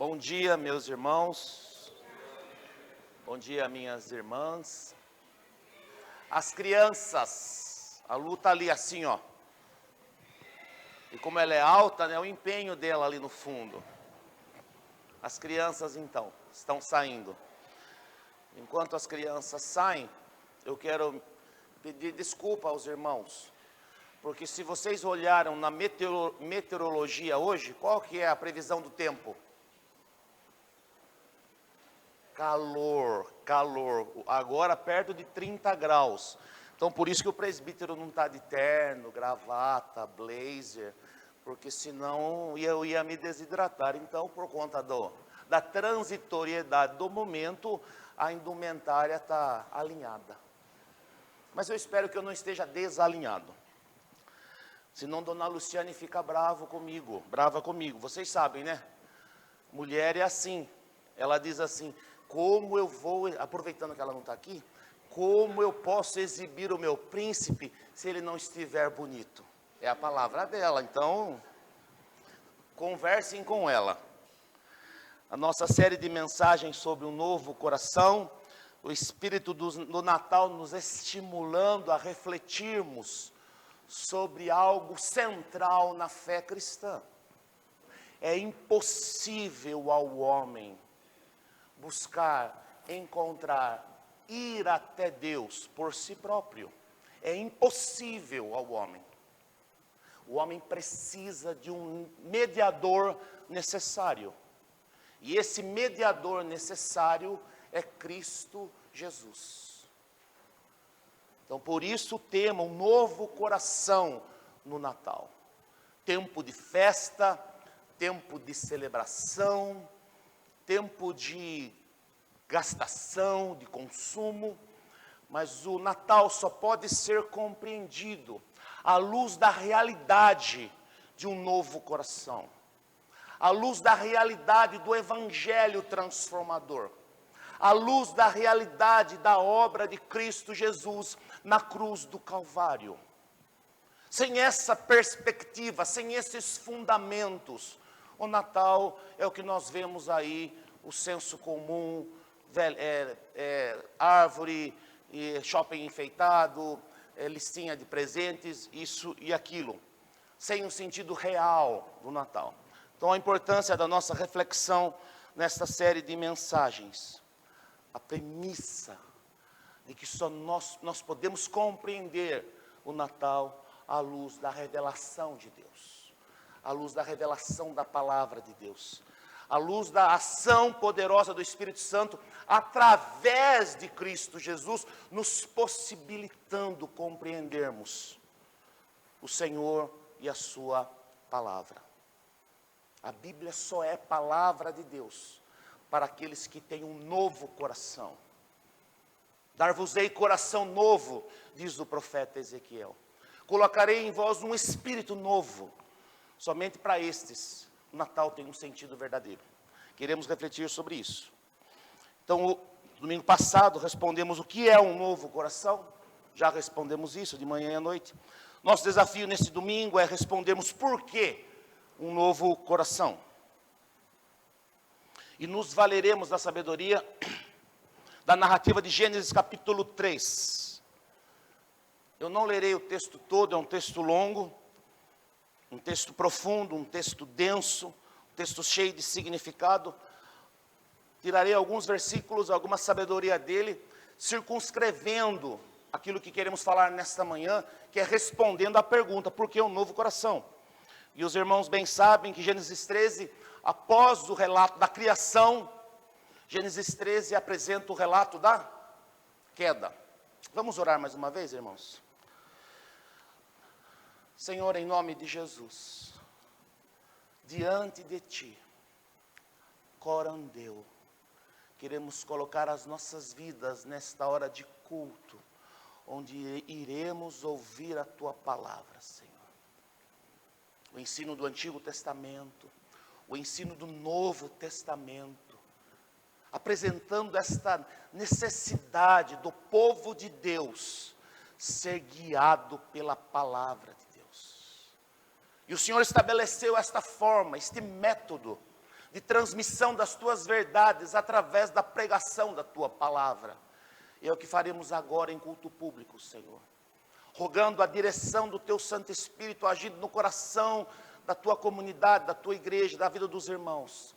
Bom dia, meus irmãos. Bom dia, minhas irmãs. As crianças, a Lu tá ali assim, ó. E como ela é alta, né, o empenho dela ali no fundo. As crianças, então, estão saindo. Enquanto as crianças saem, eu quero pedir desculpa aos irmãos. Porque se vocês olharam na meteorologia hoje, qual que é a previsão do tempo? Calor, agora perto de 30 graus. Então, por isso que o presbítero não está de terno, gravata, blazer, porque senão eu ia me desidratar. Então, por conta da transitoriedade do momento, a indumentária está alinhada. Mas eu espero que eu não esteja desalinhado. Senão, dona Luciane fica brava comigo. Vocês sabem, né? Mulher é assim. Ela diz assim: como eu vou, aproveitando que ela não está aqui, como eu posso exibir o meu príncipe se ele não estiver bonito? É a palavra dela, então, conversem com ela. A nossa série de mensagens sobre um novo coração, o Espírito do Natal nos estimulando a refletirmos sobre algo central na fé cristã. É impossível ao homem buscar, encontrar, ir até Deus por si próprio. É impossível ao homem. O homem precisa de um mediador necessário. E esse mediador necessário é Cristo Jesus. Então, por isso o tema, um novo coração no Natal. Tempo de festa, tempo de celebração, tempo de gastação, de consumo, mas o Natal só pode ser compreendido à luz da realidade de um novo coração, à luz da realidade do Evangelho transformador, à luz da realidade da obra de Cristo Jesus na cruz do Calvário. Sem essa perspectiva, sem esses fundamentos, o Natal é o que nós vemos aí, o senso comum, árvore, shopping enfeitado, listinha de presentes, isso e aquilo, sem o sentido real do Natal. Então, a importância da nossa reflexão nesta série de mensagens, a premissa de que só nós podemos compreender o Natal à luz da revelação de Deus, à luz da revelação da palavra de Deus, à luz da ação poderosa do Espírito Santo, através de Cristo Jesus, nos possibilitando compreendermos o Senhor e a sua palavra. A Bíblia só é palavra de Deus para aqueles que têm um novo coração. Dar-vos-ei coração novo, diz o profeta Ezequiel. Colocarei em vós um espírito novo. Somente para estes, o Natal tem um sentido verdadeiro. Queremos refletir sobre isso. Então, domingo passado, respondemos o que é um novo coração. Já respondemos isso de manhã e à noite. Nosso desafio nesse domingo é respondermos por que um novo coração. E nos valeremos da sabedoria da narrativa de Gênesis capítulo 3. Eu não lerei o texto todo, é um texto longo, um texto profundo, um texto denso, um texto cheio de significado. Tirarei alguns versículos, alguma sabedoria dele, circunscrevendo aquilo que queremos falar nesta manhã, que é respondendo à pergunta, por que um novo coração? E os irmãos bem sabem que Gênesis 13, após o relato da criação, Gênesis 13 apresenta o relato da queda. Vamos orar mais uma vez, irmãos? Senhor, em nome de Jesus, diante de Ti, corandeu, queremos colocar as nossas vidas nesta hora de culto, onde iremos ouvir a Tua palavra, Senhor. O ensino do Antigo Testamento, o ensino do Novo Testamento, apresentando esta necessidade do povo de Deus ser guiado pela palavra de Deus. E o Senhor estabeleceu esta forma, este método de transmissão das tuas verdades através da pregação da tua palavra. E é o que faremos agora em culto público, Senhor. Rogando a direção do teu Santo Espírito, agindo no coração da tua comunidade, da tua igreja, da vida dos irmãos.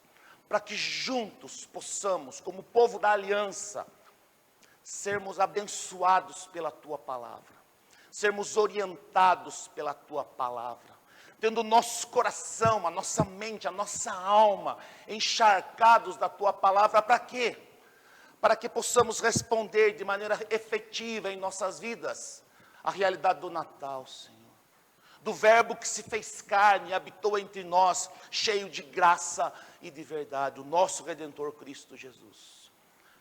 Para que juntos possamos, como povo da aliança, sermos abençoados pela tua palavra. Sermos orientados pela tua palavra. Tendo o nosso coração, a nossa mente, a nossa alma encharcados da tua palavra. Para quê? Para que possamos responder de maneira efetiva em nossas vidas a realidade do Natal, Senhor. Do verbo que se fez carne e habitou entre nós, cheio de graça e de verdade, o nosso Redentor Cristo Jesus.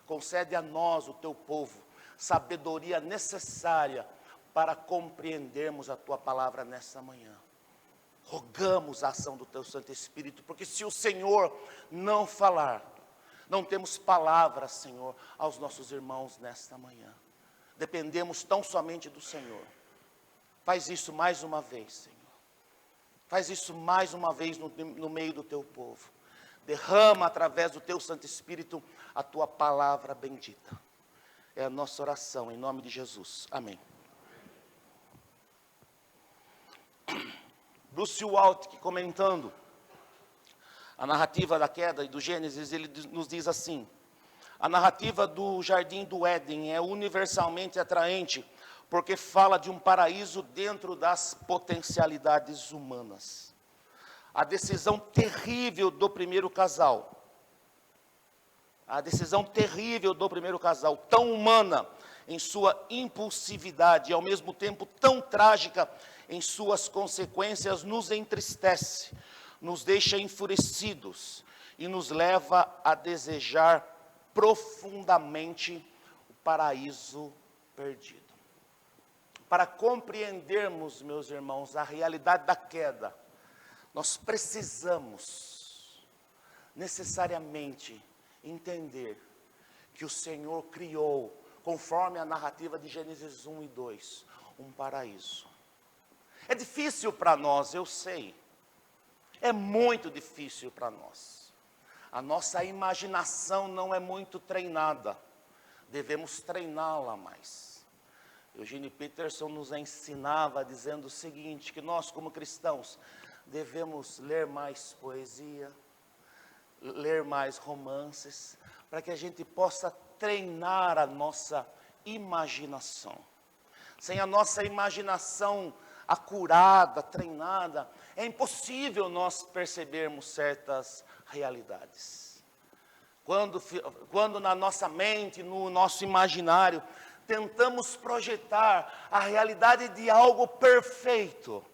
Concede a nós, o teu povo, sabedoria necessária para compreendermos a tua palavra nessa manhã. Rogamos a ação do teu Santo Espírito, porque se o Senhor não falar, não temos palavras, Senhor, aos nossos irmãos nesta manhã. Dependemos tão somente do Senhor. Faz isso mais uma vez, Senhor. Faz isso mais uma vez no meio do teu povo. Derrama através do teu Santo Espírito a tua palavra bendita. É a nossa oração, em nome de Jesus. Amém. Bruce Waltke, comentando a narrativa da queda e do Gênesis, ele nos diz assim: a narrativa do Jardim do Éden é universalmente atraente, porque fala de um paraíso dentro das potencialidades humanas. A decisão terrível do primeiro casal, tão humana em sua impulsividade e ao mesmo tempo tão trágica em suas consequências, nos entristece, nos deixa enfurecidos e nos leva a desejar profundamente o paraíso perdido. Para compreendermos, meus irmãos, a realidade da queda, nós precisamos necessariamente entender que o Senhor criou, conforme a narrativa de Gênesis 1 e 2, um paraíso. É difícil para nós, eu sei. É muito difícil para nós. A nossa imaginação não é muito treinada. Devemos treiná-la mais. Eugene Peterson nos ensinava dizendo o seguinte, que nós como cristãos devemos ler mais poesia, ler mais romances, para que a gente possa treinar a nossa imaginação. Sem a nossa imaginação acurada, treinada, é impossível nós percebermos certas realidades. Quando na nossa mente, no nosso imaginário, tentamos projetar a realidade de algo perfeito,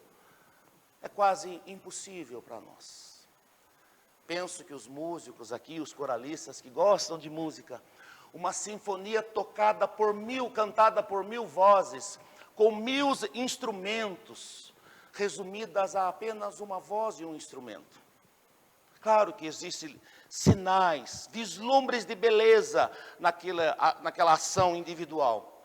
é quase impossível para nós. Penso que os músicos aqui, os coralistas que gostam de música, uma sinfonia cantada por 1000 vozes, com 1000 instrumentos, resumidas a apenas uma voz e um instrumento. Claro que existem sinais, vislumbres de beleza naquela ação individual,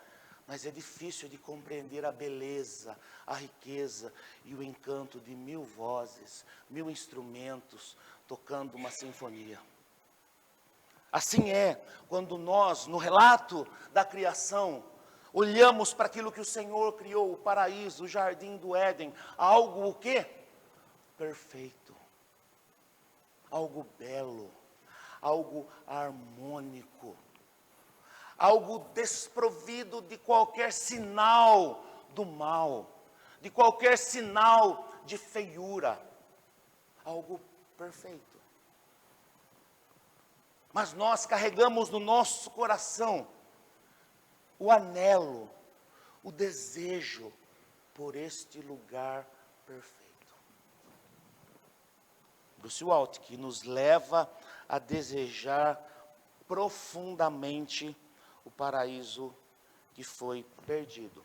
mas é difícil de compreender a beleza, a riqueza e o encanto de 1000 vozes, 1000 instrumentos tocando uma sinfonia. Assim é quando nós, no relato da criação, olhamos para aquilo que o Senhor criou, o paraíso, o jardim do Éden, algo o quê? Perfeito, algo belo, algo harmônico, algo desprovido de qualquer sinal do mal, de qualquer sinal de feiura, algo perfeito. Mas nós carregamos no nosso coração o anelo, o desejo por este lugar perfeito. Bruce Waltke nos leva a desejar profundamente o paraíso que foi perdido.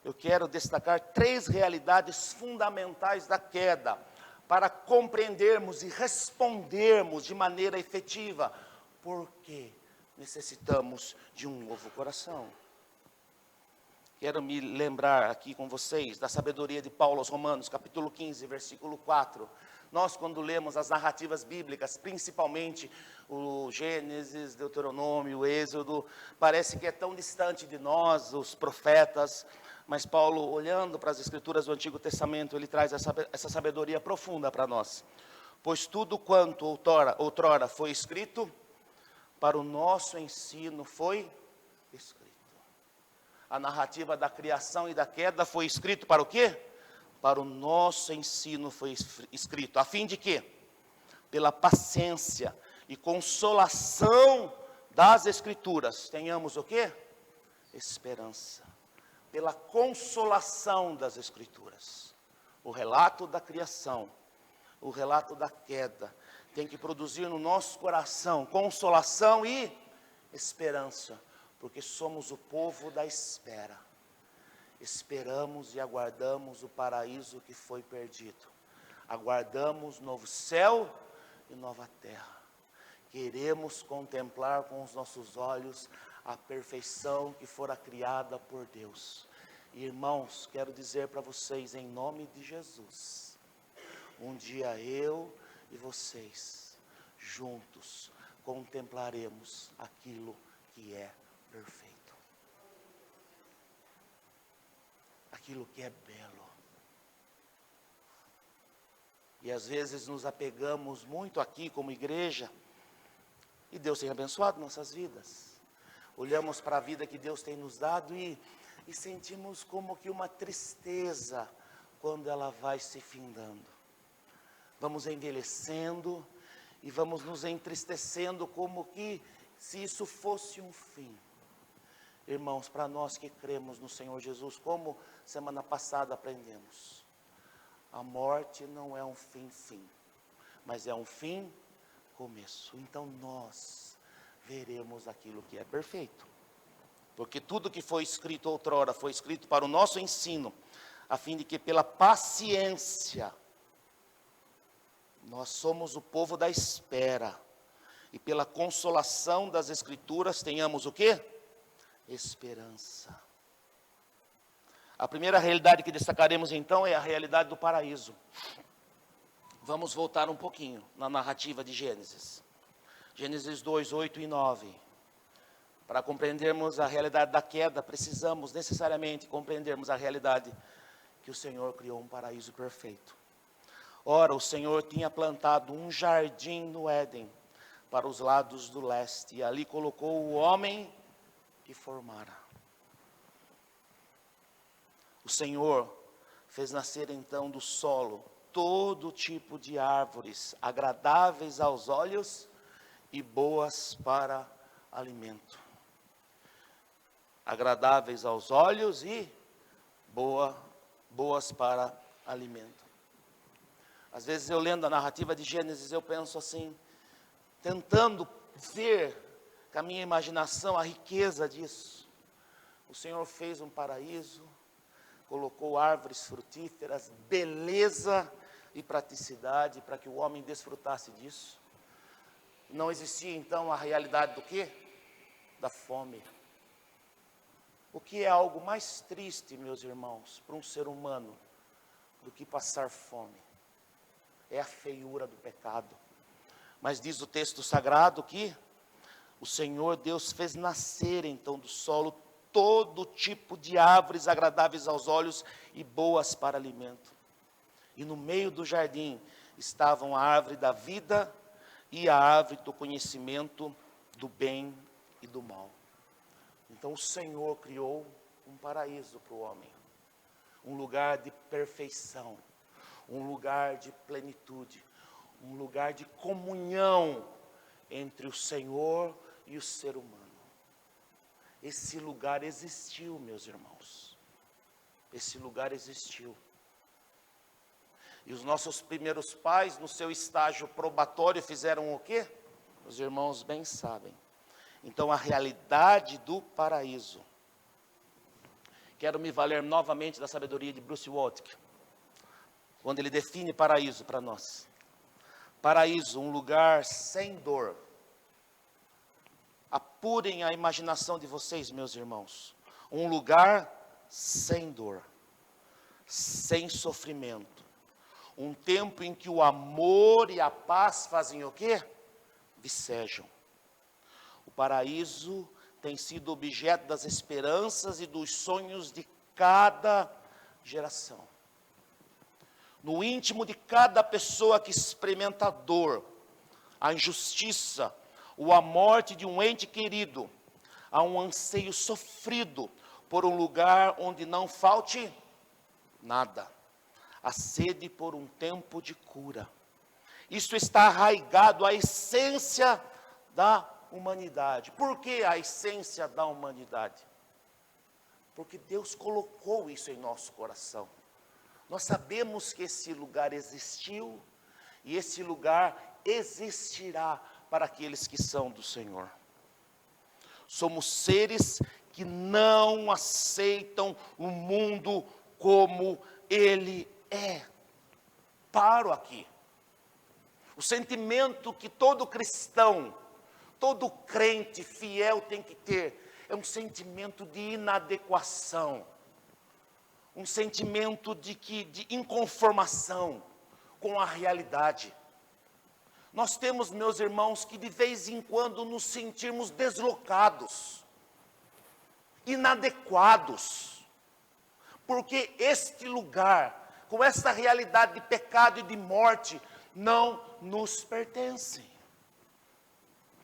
Eu quero destacar 3 realidades fundamentais da queda, para compreendermos e respondermos de maneira efetiva, porque necessitamos de um novo coração. Quero me lembrar aqui com vocês da sabedoria de Paulo aos Romanos, capítulo 15, versículo 4. Nós, quando lemos as narrativas bíblicas, principalmente o Gênesis, Deuteronômio, o Êxodo, parece que é tão distante de nós, os profetas, mas Paulo, olhando para as Escrituras do Antigo Testamento, ele traz essa sabedoria profunda para nós. Pois tudo quanto outrora foi escrito, para o nosso ensino foi escrito. A narrativa da criação e da queda foi escrito para o quê? Para o nosso ensino foi escrito, a fim de quê? Pela paciência e consolação das Escrituras, tenhamos o quê? Esperança. Pela consolação das Escrituras. O relato da criação, o relato da queda, tem que produzir no nosso coração consolação e esperança, porque somos o povo da espera. Esperamos e aguardamos o paraíso que foi perdido. Aguardamos novo céu e nova terra. Queremos contemplar com os nossos olhos a perfeição que fora criada por Deus. Irmãos, quero dizer para vocês, em nome de Jesus, um dia eu e vocês, juntos, contemplaremos aquilo que é perfeito. Aquilo que é belo. E às vezes nos apegamos muito aqui como igreja, e Deus tem abençoado nossas vidas. Olhamos para a vida que Deus tem nos dado e sentimos como que uma tristeza quando ela vai se findando. Vamos envelhecendo e vamos nos entristecendo como que se isso fosse um fim. Irmãos, para nós que cremos no Senhor Jesus, como semana passada aprendemos, a morte não é um fim, mas é um fim começo. Então nós veremos aquilo que é perfeito, porque tudo que foi escrito outrora foi escrito para o nosso ensino, a fim de que pela paciência, nós somos o povo da espera, e pela consolação das Escrituras tenhamos o quê? Esperança. A primeira realidade que destacaremos então é a realidade do paraíso. Vamos voltar um pouquinho na narrativa de Gênesis. Gênesis 2, 8 e 9. Para compreendermos a realidade da queda, precisamos necessariamente compreendermos a realidade que o Senhor criou um paraíso perfeito. Ora, o Senhor tinha plantado um jardim no Éden, para os lados do leste, e ali colocou o homem que formara. O Senhor fez nascer então do solo todo tipo de árvores, agradáveis aos olhos e boas para alimento. Agradáveis aos olhos e boas para alimento. Às vezes eu lendo a narrativa de Gênesis, eu penso assim, tentando ver com a minha imaginação a riqueza disso. O Senhor fez um paraíso, colocou árvores frutíferas, beleza e praticidade para que o homem desfrutasse disso. Não existia então a realidade do quê? Da fome. O que é algo mais triste, meus irmãos, para um ser humano, do que passar fome? É a feiura do pecado. Mas diz o texto sagrado que o Senhor Deus fez nascer então do solo todo tipo de árvores agradáveis aos olhos e boas para alimento. E no meio do jardim estavam a árvore da vida e a árvore do conhecimento do bem e do mal. Então o Senhor criou um paraíso para o homem, um lugar de perfeição, um lugar de plenitude, um lugar de comunhão entre o Senhor e o ser humano. Esse lugar existiu, meus irmãos. Esse lugar existiu. E os nossos primeiros pais, no seu estágio probatório, fizeram o quê? Os irmãos bem sabem. Então, a realidade do paraíso. Quero me valer novamente da sabedoria de Bruce Waltke, quando ele define paraíso para nós. Paraíso, um lugar sem dor. Apurem a imaginação de vocês, meus irmãos. Um lugar sem dor, sem sofrimento. Um tempo em que o amor e a paz fazem o quê? Vicejam. O paraíso tem sido objeto das esperanças e dos sonhos de cada geração. No íntimo de cada pessoa que experimenta a dor, a injustiça, ou a morte de um ente querido, há um anseio sofrido por um lugar onde não falte nada. A sede por um tempo de cura. Isso está arraigado à essência da humanidade. Por que a essência da humanidade? Porque Deus colocou isso em nosso coração. Nós sabemos que esse lugar existiu e esse lugar existirá para aqueles que são do Senhor. Somos seres que não aceitam o mundo como ele é. Paro aqui. O sentimento que todo cristão, todo crente fiel tem que ter, é um sentimento de inadequação, um sentimento de inconformação com a realidade. Nós temos, meus irmãos, que de vez em quando nos sentirmos deslocados, inadequados, porque este lugar, com essa realidade de pecado e de morte, não nos pertence.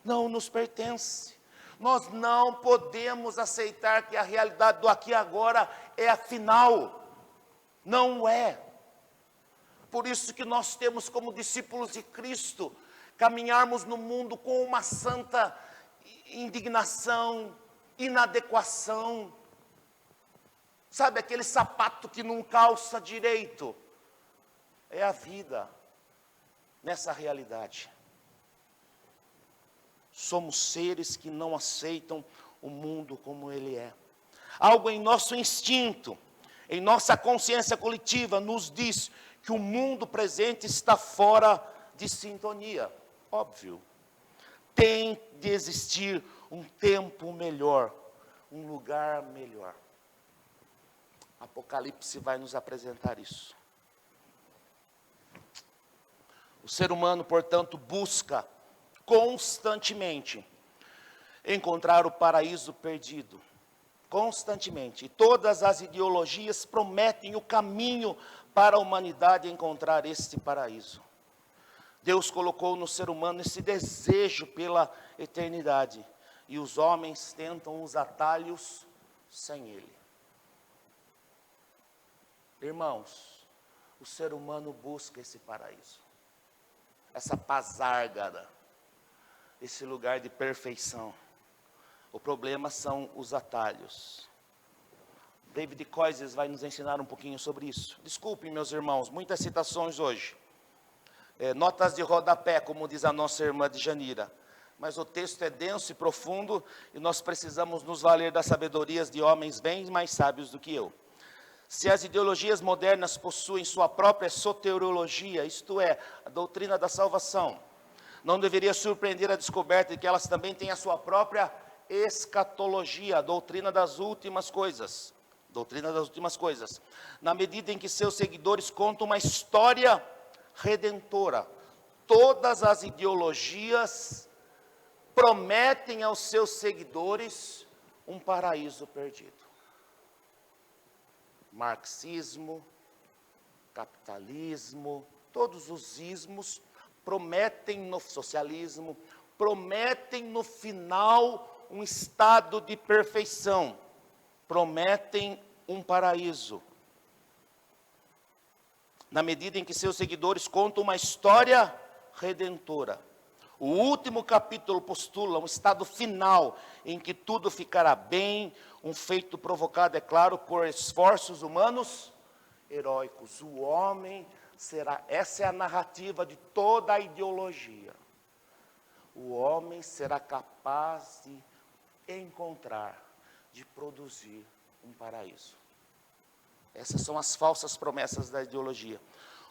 Não nos pertence. Nós não podemos aceitar que a realidade do aqui e agora é a final. Não é. Por isso que nós temos como discípulos de Cristo, caminharmos no mundo com uma santa indignação, inadequação. Sabe aquele sapato que não calça direito? É a vida nessa realidade. Somos seres que não aceitam o mundo como ele é. Algo em nosso instinto, em nossa consciência coletiva, nos diz que o mundo presente está fora de sintonia. Óbvio. Tem de existir um tempo melhor, um lugar melhor. Apocalipse vai nos apresentar isso. O ser humano, portanto, busca constantemente encontrar o paraíso perdido. Constantemente. E todas as ideologias prometem o caminho para a humanidade encontrar este paraíso. Deus colocou no ser humano esse desejo pela eternidade. E os homens tentam os atalhos sem ele. Irmãos, o ser humano busca esse paraíso. Essa paz-árgara. Esse lugar de perfeição. O problema são os atalhos. David Koises vai nos ensinar um pouquinho sobre isso. Desculpem, meus irmãos, muitas citações hoje. Notas de rodapé, como diz a nossa irmã de Janira. Mas o texto é denso e profundo e nós precisamos nos valer das sabedorias de homens bem mais sábios do que eu. Se as ideologias modernas possuem sua própria soteriologia, isto é, a doutrina da salvação, não deveria surpreender a descoberta de que elas também têm a sua própria escatologia, a doutrina das últimas coisas. Doutrina das últimas coisas. Na medida em que seus seguidores contam uma história redentora. Todas as ideologias prometem aos seus seguidores um paraíso perdido. Marxismo, capitalismo, todos os ismos prometem no socialismo, prometem no final um estado de perfeição, prometem um paraíso. Na medida em que seus seguidores contam uma história redentora. O último capítulo postula um estado final em que tudo ficará bem, um feito provocado, é claro, por esforços humanos heróicos. O homem será, essa é a narrativa de toda a ideologia. O homem será capaz de encontrar, de produzir um paraíso. Essas são as falsas promessas da ideologia.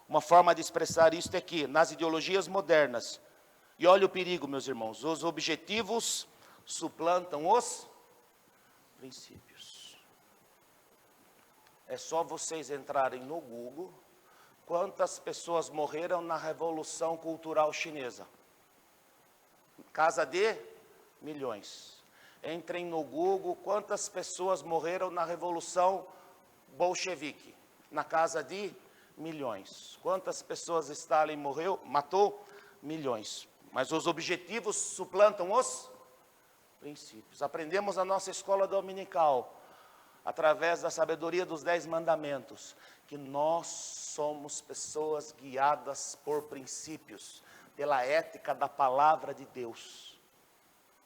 Uma forma de expressar isso é que, nas ideologias modernas, e olha o perigo, meus irmãos, os objetivos suplantam os princípios. É só vocês entrarem no Google, Quantas pessoas morreram na Revolução Cultural Chinesa? Casa de milhões. Entrem no Google, quantas pessoas morreram na Revolução Bolchevique? Na casa de milhões. Quantas pessoas Stalin matou? Milhões. Mas os objetivos suplantam os princípios. Aprendemos na nossa escola dominical, através da sabedoria dos 10 mandamentos, que nós somos pessoas guiadas por princípios, pela ética da palavra de Deus.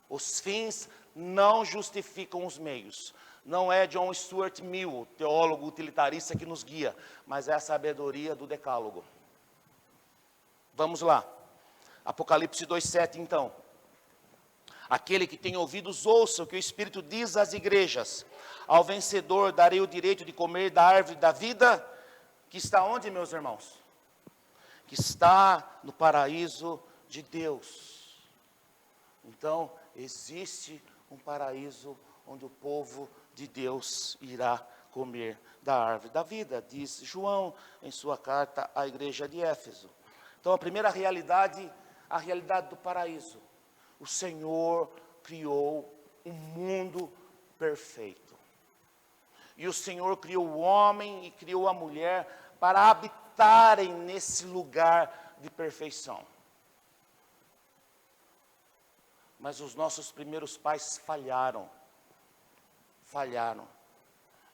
Os fins não justificam os meios. Não é John Stuart Mill, teólogo utilitarista, que nos guia, mas é a sabedoria do decálogo. Vamos lá. Apocalipse 2:7, então. Aquele que tem ouvidos, ouça o que o Espírito diz às igrejas. Ao vencedor darei o direito de comer da árvore da vida, que está onde, meus irmãos? Que está no paraíso de Deus. Então, existe um paraíso onde o povo de Deus irá comer da árvore da vida, diz João em sua carta à igreja de Éfeso. Então, a primeira realidade, a realidade do paraíso. O Senhor criou um mundo perfeito. E o Senhor criou o homem e criou a mulher para habitarem nesse lugar de perfeição. Mas os nossos primeiros pais falharam.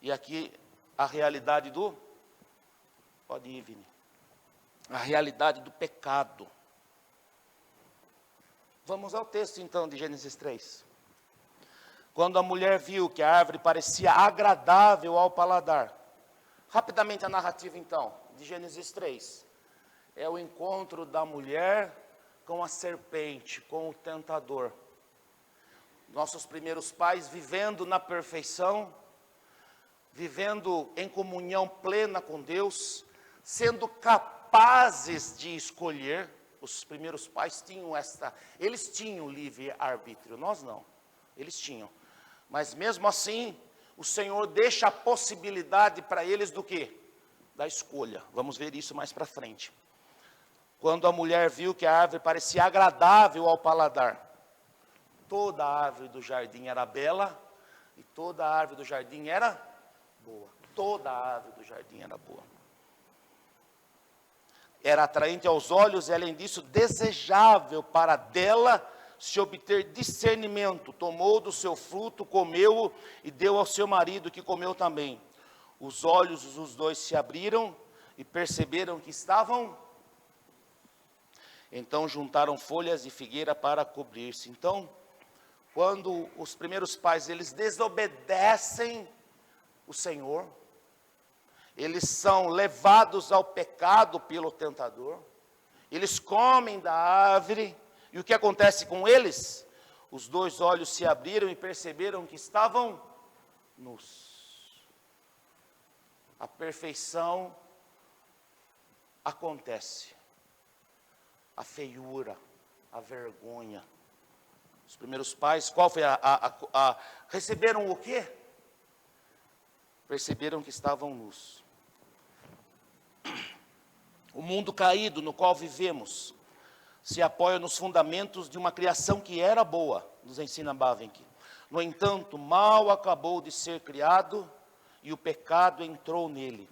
E aqui a realidade pode ir, Vini. A realidade do pecado. Vamos ao texto então de Gênesis 3. Quando a mulher viu que a árvore parecia agradável ao paladar. Rapidamente a narrativa então, de Gênesis 3. É o encontro da mulher com a serpente, com o tentador. Nossos primeiros pais vivendo na perfeição, vivendo em comunhão plena com Deus, sendo capazes de escolher. Os primeiros pais tinham eles tinham livre-arbítrio, nós não, eles tinham. Mas mesmo assim, o Senhor deixa a possibilidade para eles do quê? Da escolha. Vamos ver isso mais para frente. Quando a mulher viu que a árvore parecia agradável ao paladar, toda a árvore do jardim era bela e toda a árvore do jardim era boa. Toda a árvore do jardim era boa. Era atraente aos olhos e, além disso, desejável para dela se obter discernimento. Tomou do seu fruto, comeu-o e deu ao seu marido, que comeu também. Os olhos dos dois se abriram e perceberam que estavam. Então juntaram folhas de figueira para cobrir-se. Então, quando os primeiros pais, eles desobedecem o Senhor, eles são levados ao pecado pelo tentador, eles comem da árvore, e o que acontece com eles? Os dois olhos se abriram e perceberam que estavam nus. A perfeição acontece, a feiura, a vergonha. Os primeiros pais, qual foi receberam o quê? Perceberam que estavam nus. O mundo caído no qual vivemos se apoia nos fundamentos de uma criação que era boa, nos ensina Bavinck. No entanto, mal acabou de ser criado e o pecado entrou nele.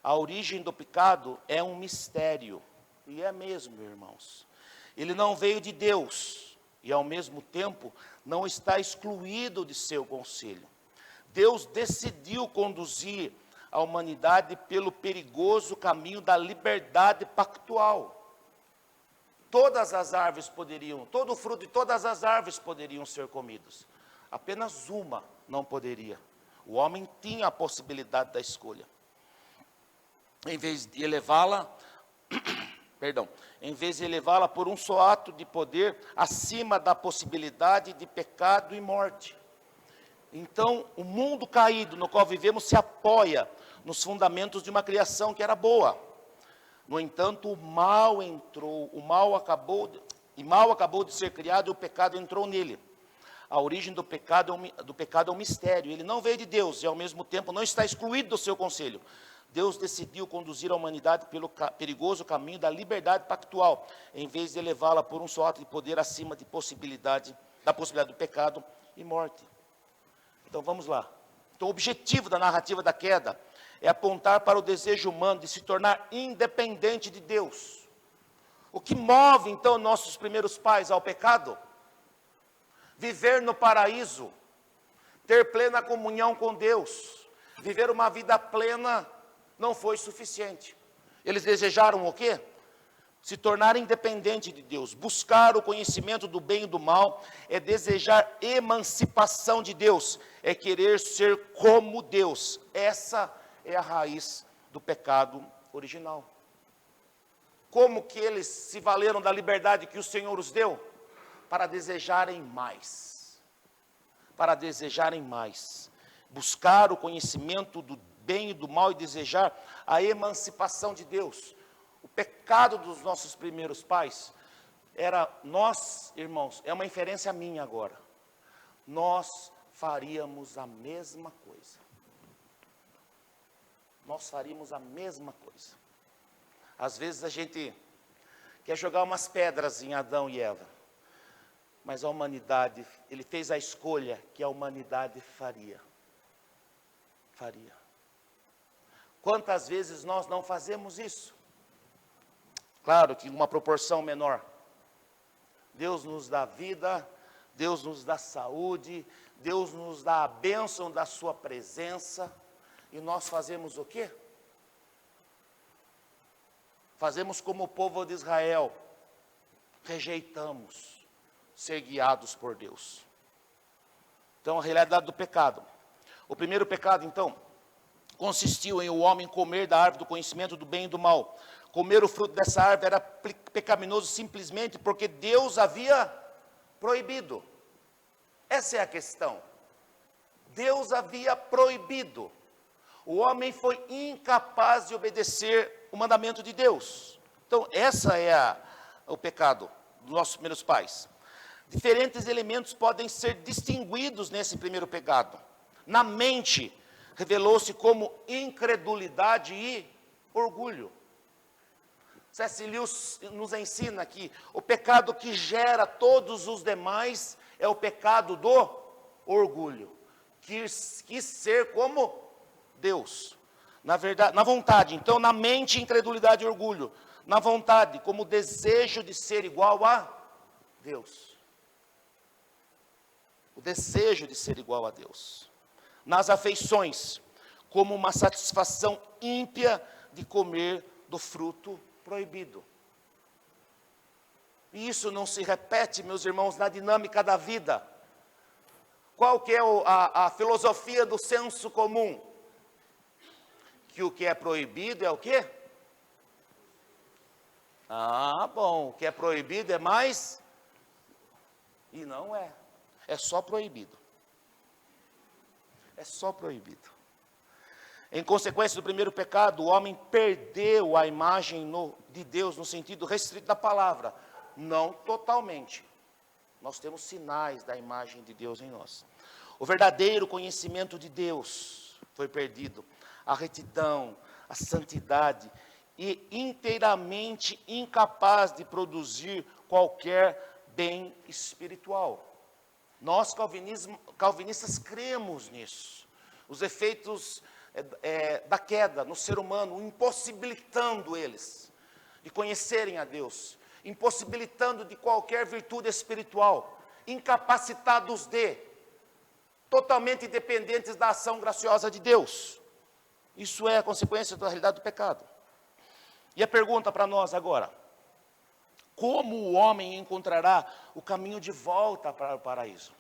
A origem do pecado é um mistério, e é mesmo, irmãos. Ele não veio de Deus e, ao mesmo tempo, não está excluído de seu conselho. Deus decidiu conduzir a humanidade pelo perigoso caminho da liberdade pactual. Todas as árvores todo o fruto de todas as árvores poderiam ser comidos. Apenas uma não poderia. O homem tinha a possibilidade da escolha. Em vez de elevá-la, por um só ato de poder, acima da possibilidade de pecado e morte. Então, o mundo caído no qual vivemos se apoia nos fundamentos de uma criação que era boa. No entanto, o mal acabou de ser criado e o pecado entrou nele. A origem do pecado é um mistério. Ele não veio de Deus e, ao mesmo tempo, não está excluído do seu conselho. Deus decidiu conduzir a humanidade pelo perigoso caminho da liberdade pactual, em vez de levá-la por um só ato de poder acima da possibilidade do pecado e morte. Então vamos lá. Então o objetivo da narrativa da queda é apontar para o desejo humano de se tornar independente de Deus. O que move então nossos primeiros pais ao pecado? Viver no paraíso, ter plena comunhão com Deus, viver uma vida plena não foi suficiente. Eles desejaram o quê? Se tornar independente de Deus. Buscar o conhecimento do bem e do mal é desejar emancipação de Deus, é querer ser como Deus. Essa é a raiz do pecado original. Como que eles se valeram da liberdade que o Senhor os deu? Para desejarem mais. Para desejarem mais. Buscar o conhecimento do bem e do mal e desejar a emancipação de Deus. O pecado dos nossos primeiros pais era nós, irmãos, é uma inferência minha agora. Nós faríamos a mesma coisa. Nós faríamos a mesma coisa. Às vezes a gente quer jogar umas pedras em Adão e Eva. Mas a humanidade, ele fez a escolha que a humanidade faria. Faria. Quantas vezes nós não fazemos isso? Claro que uma proporção menor. Deus nos dá vida, Deus nos dá saúde, Deus nos dá a bênção da sua presença. E nós fazemos o quê? Fazemos como o povo de Israel. Rejeitamos ser guiados por Deus. Então, a realidade do pecado. O primeiro pecado, então, consistiu em o homem comer da árvore do conhecimento do bem e do mal. Comer o fruto dessa árvore era pecaminoso simplesmente porque Deus havia proibido. Essa é a questão. Deus havia proibido. O homem foi incapaz de obedecer o mandamento de Deus. Então, essa é o pecado dos nossos primeiros pais. Diferentes elementos podem ser distinguidos nesse primeiro pecado. Na mente, revelou-se como incredulidade e orgulho. C.S. Lewis nos ensina que o pecado que gera todos os demais é o pecado do orgulho. Quis ser como Deus. Na verdade, na vontade, então na mente, incredulidade e orgulho. Na vontade, como desejo de ser igual a Deus. O desejo de ser igual a Deus. Nas afeições, como uma satisfação ímpia de comer do fruto proibido. E isso não se repete, meus irmãos, na dinâmica da vida. Qual que é a filosofia do senso comum? Que o que é proibido é o quê? Ah, bom, o que é proibido é mais? E não é. É só proibido. É só proibido. Em consequência do primeiro pecado, o homem perdeu a imagem de Deus no sentido restrito da palavra. Não totalmente. Nós temos sinais da imagem de Deus em nós. O verdadeiro conhecimento de Deus foi perdido. A retidão, a santidade e inteiramente incapaz de produzir qualquer bem espiritual. Nós calvinistas cremos nisso. Os efeitos da queda no ser humano, impossibilitando eles de conhecerem a Deus, impossibilitando de qualquer virtude espiritual, incapacitados totalmente dependentes da ação graciosa de Deus. Isso é a consequência da realidade do pecado. E a pergunta para nós agora: como o homem encontrará o caminho de volta para o paraíso?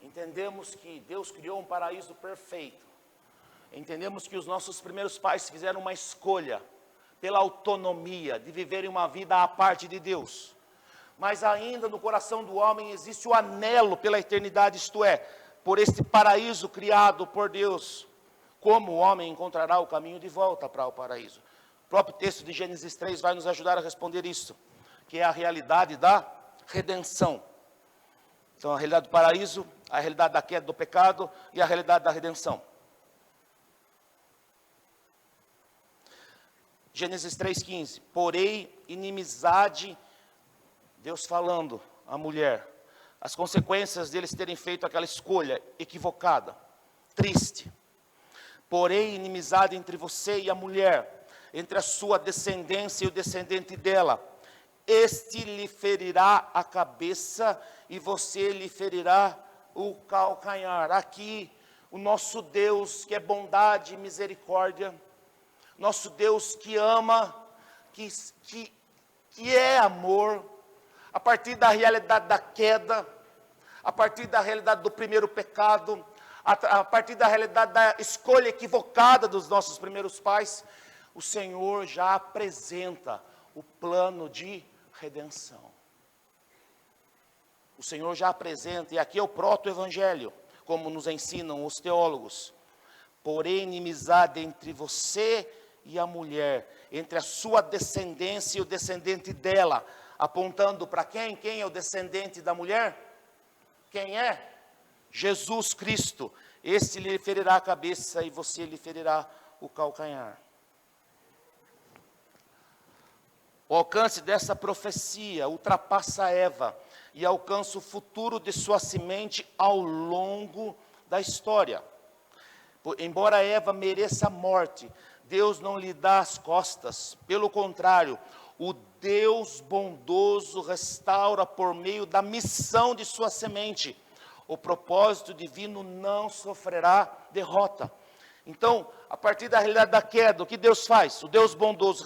Entendemos que Deus criou um paraíso perfeito. Entendemos que os nossos primeiros pais fizeram uma escolha pela autonomia de viverem uma vida à parte de Deus. Mas ainda no coração do homem existe o anelo pela eternidade, isto é, por este paraíso criado por Deus. Como o homem encontrará o caminho de volta para o paraíso? O próprio texto de Gênesis 3 vai nos ajudar a responder isso, que é a realidade da redenção. Então, a realidade do paraíso, a realidade da queda do pecado e a realidade da redenção. Gênesis 3,15. Porém, inimizade, Deus falando à mulher, as consequências deles terem feito aquela escolha equivocada, triste. Porém, inimizade entre você e a mulher, entre a sua descendência e o descendente dela. Este lhe ferirá a cabeça e você lhe ferirá o calcanhar. Aqui, o nosso Deus que é bondade e misericórdia, nosso Deus que ama, que é amor, a partir da realidade da queda, a partir da realidade do primeiro pecado, a partir da realidade da escolha equivocada dos nossos primeiros pais, o Senhor já apresenta o plano de redenção. O Senhor já apresenta, e aqui é o proto-evangelho, como nos ensinam os teólogos. Porém, inimizade entre você e a mulher, entre a sua descendência e o descendente dela, apontando para quem? Quem é o descendente da mulher? Quem é? Jesus Cristo. Este lhe ferirá a cabeça e você lhe ferirá o calcanhar. O alcance dessa profecia ultrapassa Eva e alcança o futuro de sua semente ao longo da história. Embora Eva mereça a morte, Deus não lhe dá as costas. Pelo contrário, o Deus bondoso restaura por meio da missão de sua semente. O propósito divino não sofrerá derrota. Então, a partir da realidade da queda, o que Deus faz? O Deus bondoso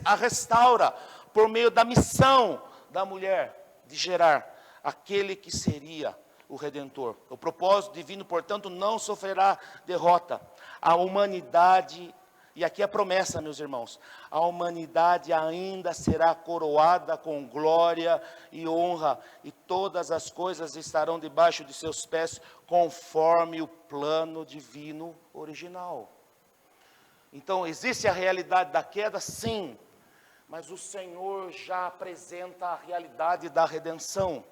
a restaura por meio da missão da mulher de gerar aquele que seria o Redentor. O propósito divino, portanto, não sofrerá derrota. A humanidade, e aqui a promessa, meus irmãos, a humanidade ainda será coroada com glória e honra, e todas as coisas estarão debaixo de seus pés, conforme o plano divino original. Então, existe a realidade da queda? Sim, mas o Senhor já apresenta a realidade da redenção.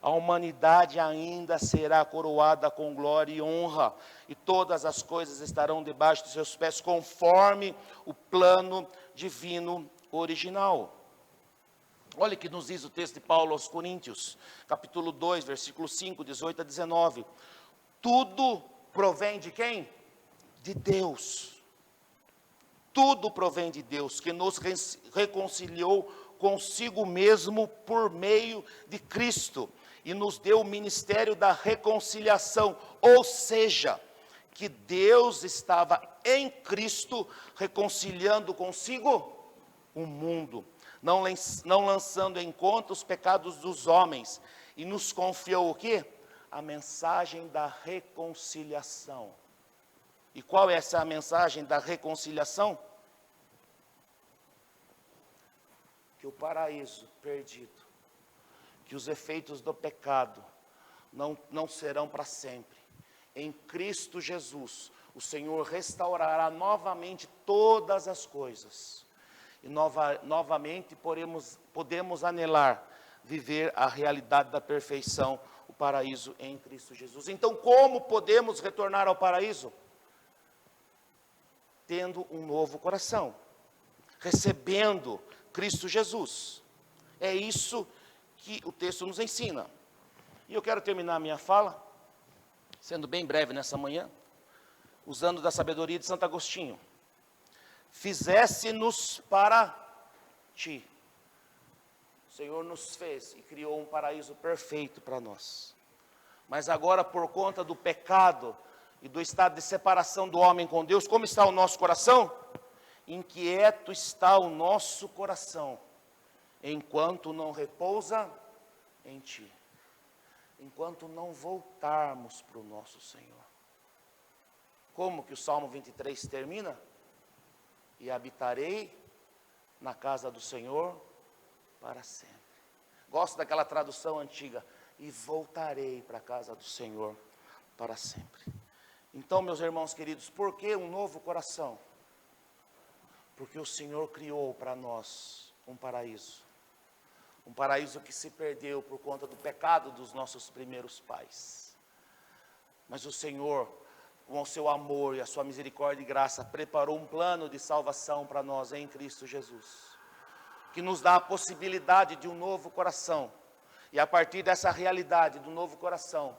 A humanidade ainda será coroada com glória e honra, e todas as coisas estarão debaixo de seus pés, conforme o plano divino original. Olha o que nos diz o texto de Paulo aos Coríntios, capítulo 2, versículo 5, 18 a 19. Tudo provém de quem? De Deus. Tudo provém de Deus, que nos reconciliou consigo mesmo por meio de Cristo, e nos deu o ministério da reconciliação, ou seja, que Deus estava em Cristo reconciliando consigo o mundo, não lançando em conta os pecados dos homens, e nos confiou o quê? A mensagem da reconciliação. E qual é essa mensagem da reconciliação? Que o paraíso perdido, que os efeitos do pecado não serão para sempre. Em Cristo Jesus, o Senhor restaurará novamente todas as coisas. E novamente podemos anelar, viver a realidade da perfeição, o paraíso em Cristo Jesus. Então, como podemos retornar ao paraíso? Tendo um novo coração, recebendo Cristo Jesus. É isso que o texto nos ensina. E eu quero terminar a minha fala, sendo bem breve nessa manhã, usando da sabedoria de Santo Agostinho. Fizesse-nos para ti. O Senhor nos fez e criou um paraíso perfeito para nós. Mas agora, por conta do pecado e do estado de separação do homem com Deus, como está o nosso coração? Inquieto está o nosso coração, enquanto não repousa em ti, enquanto não voltarmos para o nosso Senhor. Como que o Salmo 23 termina? E habitarei na casa do Senhor para sempre. Gosto daquela tradução antiga, e voltarei para a casa do Senhor para sempre. Então, meus irmãos queridos, por que um novo coração? Porque o Senhor criou para nós um paraíso que se perdeu por conta do pecado dos nossos primeiros pais. Mas o Senhor com o seu amor e a sua misericórdia e graça, preparou um plano de salvação para nós em Cristo Jesus, que nos dá a possibilidade de um novo coração. E a partir dessa realidade do novo coração,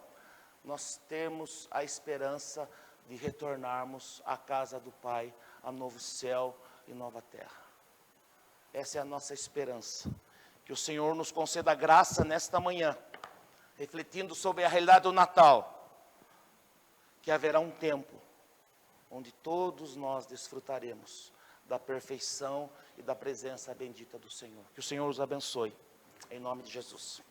nós temos a esperança de retornarmos à casa do Pai, a novo céu e nova terra. Essa é a nossa esperança. Que o Senhor nos conceda graça nesta manhã, refletindo sobre a realidade do Natal, que haverá um tempo onde todos nós desfrutaremos da perfeição e da presença bendita do Senhor. Que o Senhor os abençoe, em nome de Jesus.